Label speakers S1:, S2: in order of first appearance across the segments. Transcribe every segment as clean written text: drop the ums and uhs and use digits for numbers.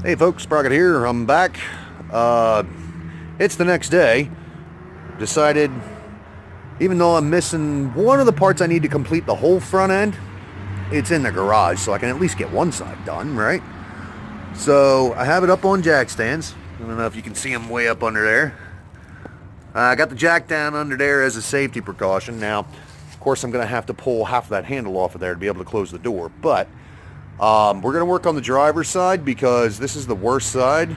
S1: Hey folks, Sprocket here. I'm back. It's the next day. Decided, even though I'm missing one of the parts I need to complete the whole front end, it's in the garage, so I can at least get one side done, right? So I have it up on jack stands. I don't know if you can see them way up under there. I got the jack down under there as a safety precaution. Now, of course, I'm going to have to pull half of that handle off of there to be able to close the door, but we're going to work on the driver's side because this is the worst side.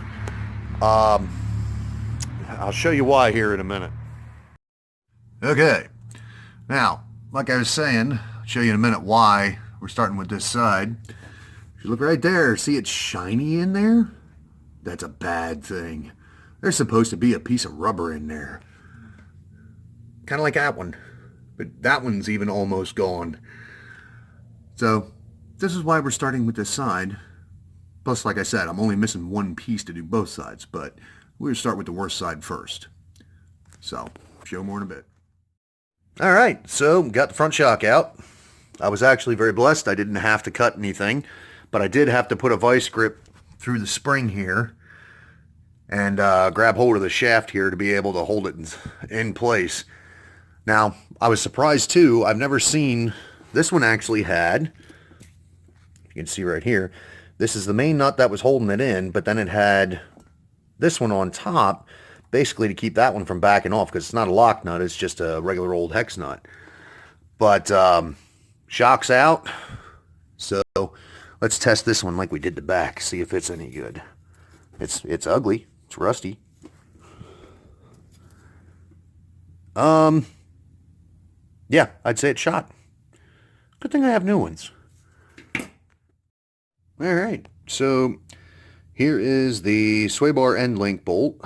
S1: I'll show you why here in a minute. Okay. Now, like I was saying, I'll show you in a minute why we're starting with this side. If you look right there, see it's shiny in there? That's a bad thing. There's supposed to be a piece of rubber in there. Kind of like that one. But that one's even almost gone. So, this is why we're starting with this side. Plus, like I said, I'm only missing one piece to do both sides, but we're going to start with the worst side first. So, show more in a bit. Alright, so got the front shock out. I was actually very blessed. I didn't have to cut anything, but I did have to put a vice grip through the spring here and grab hold of the shaft here to be able to hold it in place. Now, I was surprised too. I've never seen, this one actually had, you can see right here, this is the main nut that was holding it in, but then it had this one on top, basically to keep that one from backing off, because it's not a lock nut, it's just a regular old hex nut. But shock's out, so let's test this one like we did the back, see if it's any good. It's ugly, it's rusty. Yeah, I'd say it's shot. Good thing I have new ones. Alright, so here is the sway bar end link bolt.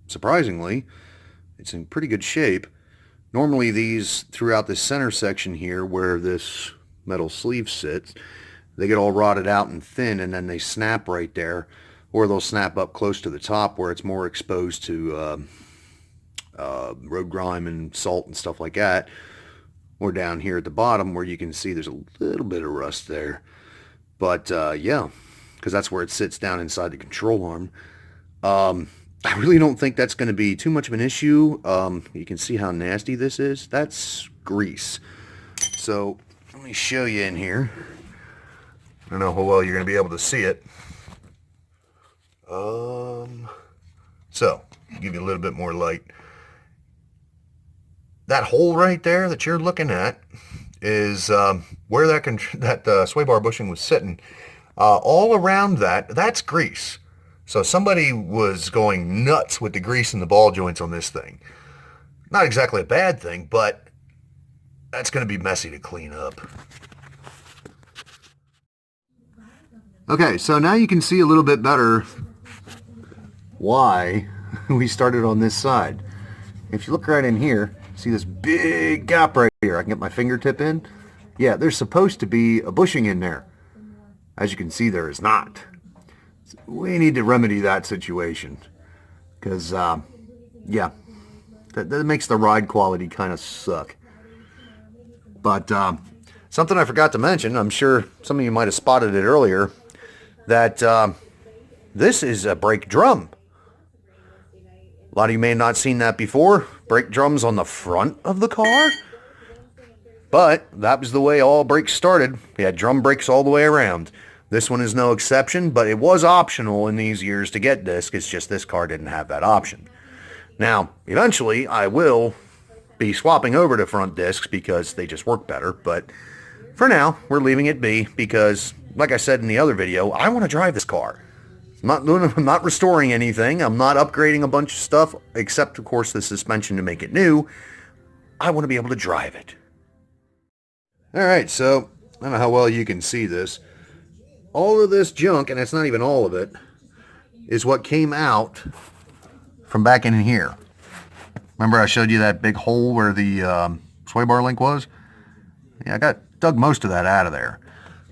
S1: Surprisingly, it's in pretty good shape. Normally these, throughout this center section here where this metal sleeve sits, they get all rotted out and thin and then they snap right there, or they'll snap up close to the top where it's more exposed to road grime and salt and stuff like that, or down here at the bottom where you can see there's a little bit of rust there. But yeah, because that's where it sits down inside the control arm. I really don't think that's going to be too much of an issue. You can see how nasty this is. That's grease. So let me show you in here. I don't know how well you're going to be able to see it. So, give you a little bit more light. That hole right there that you're looking at is where that sway bar bushing was sitting. All around that's grease. So somebody was going nuts with the grease and the ball joints on this thing. Not exactly a bad thing, but that's going to be messy to clean up. Okay, so now you can see a little bit better why we started on this side. If you look right in here, see this big gap right here. I can get my fingertip in. Yeah, there's supposed to be a bushing in there. As you can see, there is not. So we need to remedy that situation. Because, yeah, that makes the ride quality kind of suck. But something I forgot to mention, I'm sure some of you might have spotted it earlier, that this is a brake drum. A lot of you may have not seen that before. Brake drums on the front of the car. But that was the way all brakes started. We had drum brakes all the way around. This one is no exception, but it was optional in these years to get disc. It's just this car didn't have that option. Now, eventually, I will be swapping over to front discs because they just work better. But for now, we're leaving it be because, like I said in the other video, I want to drive this car. I'm not restoring anything. I'm not upgrading a bunch of stuff, except, of course, the suspension to make it new. I want to be able to drive it. Alright, so, I don't know how well you can see this. All of this junk, and it's not even all of it, is what came out from back in here. Remember I showed you that big hole where the sway bar link was? Yeah, I dug most of that out of there.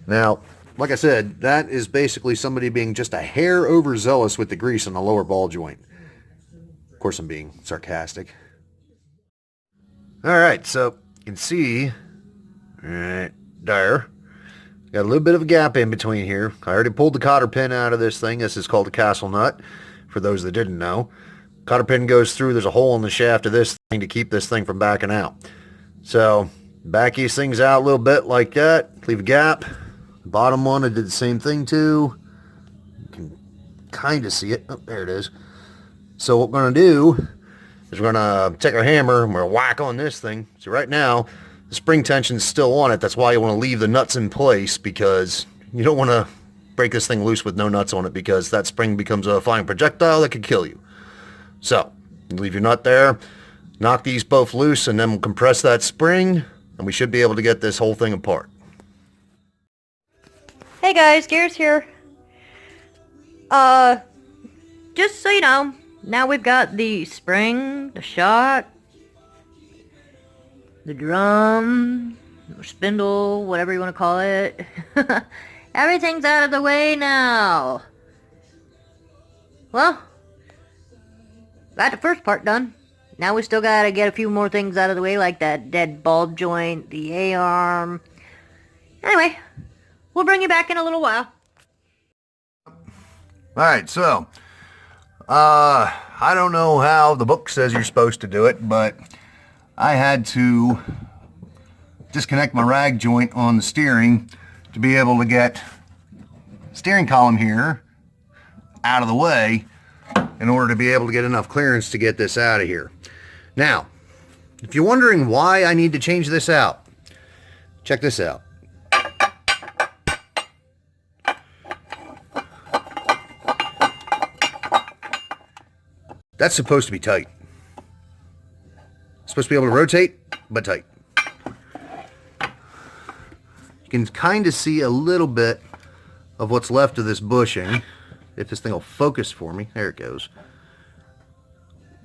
S1: Now, like I said, that is basically somebody being just a hair overzealous with the grease on the lower ball joint. Of course, I'm being sarcastic. Alright, so you can see right there Got a little bit of a gap in between here. I already pulled the cotter pin out of this thing. This is called a castle nut, for those that didn't know. Cotter pin goes through. There's a hole in the shaft of this thing to keep this thing from backing out. So back these things out a little bit like that. Leave a gap. The bottom one I did the same thing too. You can kind of see it. Oh, there it is. So what we're going to do is we're going to take our hammer and we're going to whack on this thing. So right now the spring tension's still on it. That's why you want to leave the nuts in place, because you don't want to break this thing loose with no nuts on it, because that spring becomes a flying projectile that could kill you. So leave your nut there, knock these both loose, and then we'll compress that spring, and we should be able to get this whole thing apart.
S2: Hey guys, Garrett's here. Just so you know, now we've got the spring, the shock, the drum, or spindle, whatever you want to call it. Everything's out of the way now. Well, got the first part done. Now we still gotta get a few more things out of the way, like that dead ball joint, the A-arm. Anyway, we'll bring you back in a little while.
S1: Alright, so, I don't know how the book says you're supposed to do it, but I had to disconnect my rag joint on the steering to be able to get steering column here out of the way in order to be able to get enough clearance to get this out of here. Now, if you're wondering why I need to change this out, check this out. That's supposed to be tight. It's supposed to be able to rotate, but tight. You can kind of see a little bit of what's left of this bushing. If this thing will focus for me. There it goes.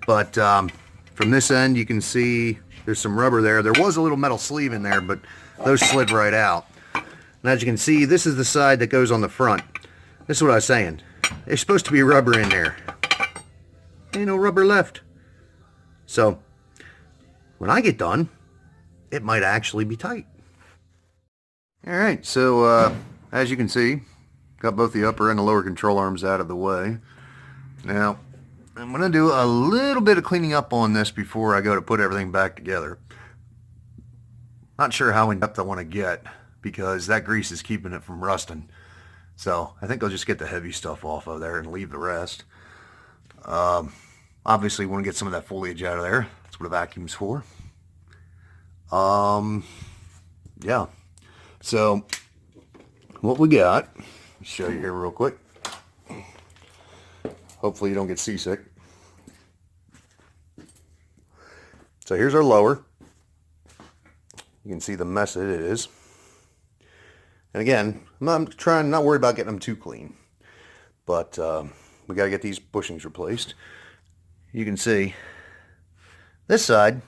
S1: But from this end, you can see there's some rubber there. There was a little metal sleeve in there, but those slid right out. And as you can see, this is the side that goes on the front. This is what I was saying. There's supposed to be rubber in there. Ain't no rubber left. So, when I get done, it might actually be tight. Alright, so as you can see, got both the upper and the lower control arms out of the way. Now, I'm going to do a little bit of cleaning up on this before I go to put everything back together. Not sure how in depth I want to get, because that grease is keeping it from rusting. So, I think I'll just get the heavy stuff off of there and leave the rest. Obviously want to get some of that foliage out of there. That's what a vacuum's for. Yeah. So, what we got, let me show you here real quick. Hopefully you don't get seasick. So here's our lower. You can see the mess it is. And again, I'm not worried about getting them too clean. But we got to get these bushings replaced. You can see this side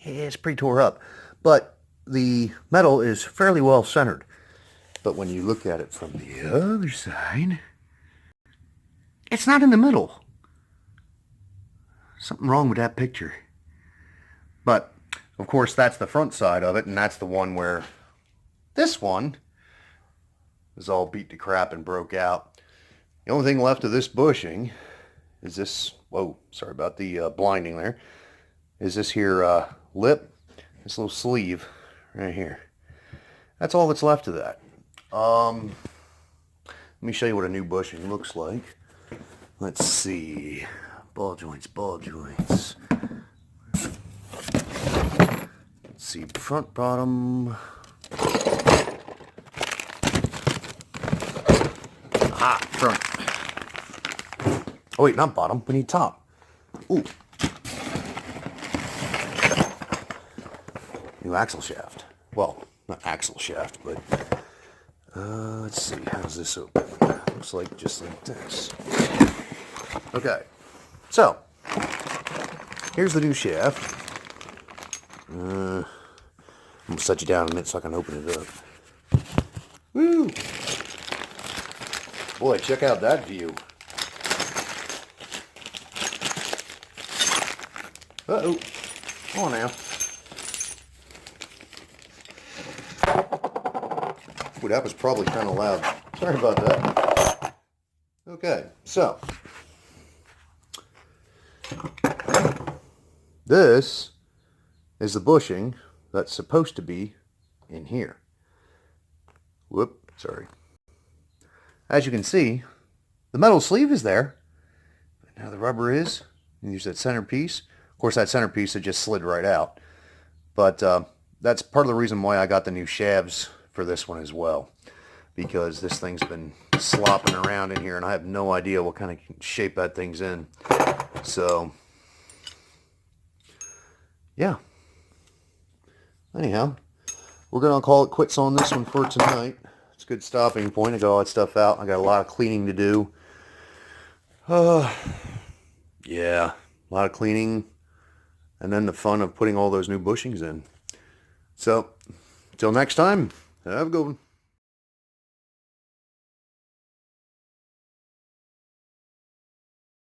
S1: is pretty tore up, but the metal is fairly well centered. But when you look at it from the other side, it's not in the middle. Something wrong with that picture. But of course that's the front side of it, and that's the one where this one is all beat to crap and broke out. The only thing left of this bushing is this, whoa, sorry about the blinding there, is this here lip, this little sleeve right here. That's all that's left of that. Let me show you what a new bushing looks like. Let's see. Ball joints, ball joints. Let's see, front, bottom. Aha, front. Oh wait, not bottom, we need top. Ooh. New axle shaft. Well, not axle shaft, but let's see, how's this open? Looks like just like this. Okay, so here's the new shaft. I'm gonna set you down a minute so I can open it up. Woo! Boy, check out that view. Uh-oh. Come on now. that was probably kind of loud. Sorry about that. Okay, so this is the bushing that's supposed to be in here. Whoop, sorry. As you can see, the metal sleeve is there. But now the rubber is. You use that centerpiece. Of course, that centerpiece had just slid right out. But that's part of the reason why I got the new shafts for this one as well. Because this thing's been slopping around in here and I have no idea what kind of shape that thing's in. So, yeah. Anyhow, we're going to call it quits on this one for tonight. It's a good stopping point. I got all that stuff out. I got a lot of cleaning to do. Yeah, a lot of cleaning. And then the fun of putting all those new bushings in. So, till next time, have a good one.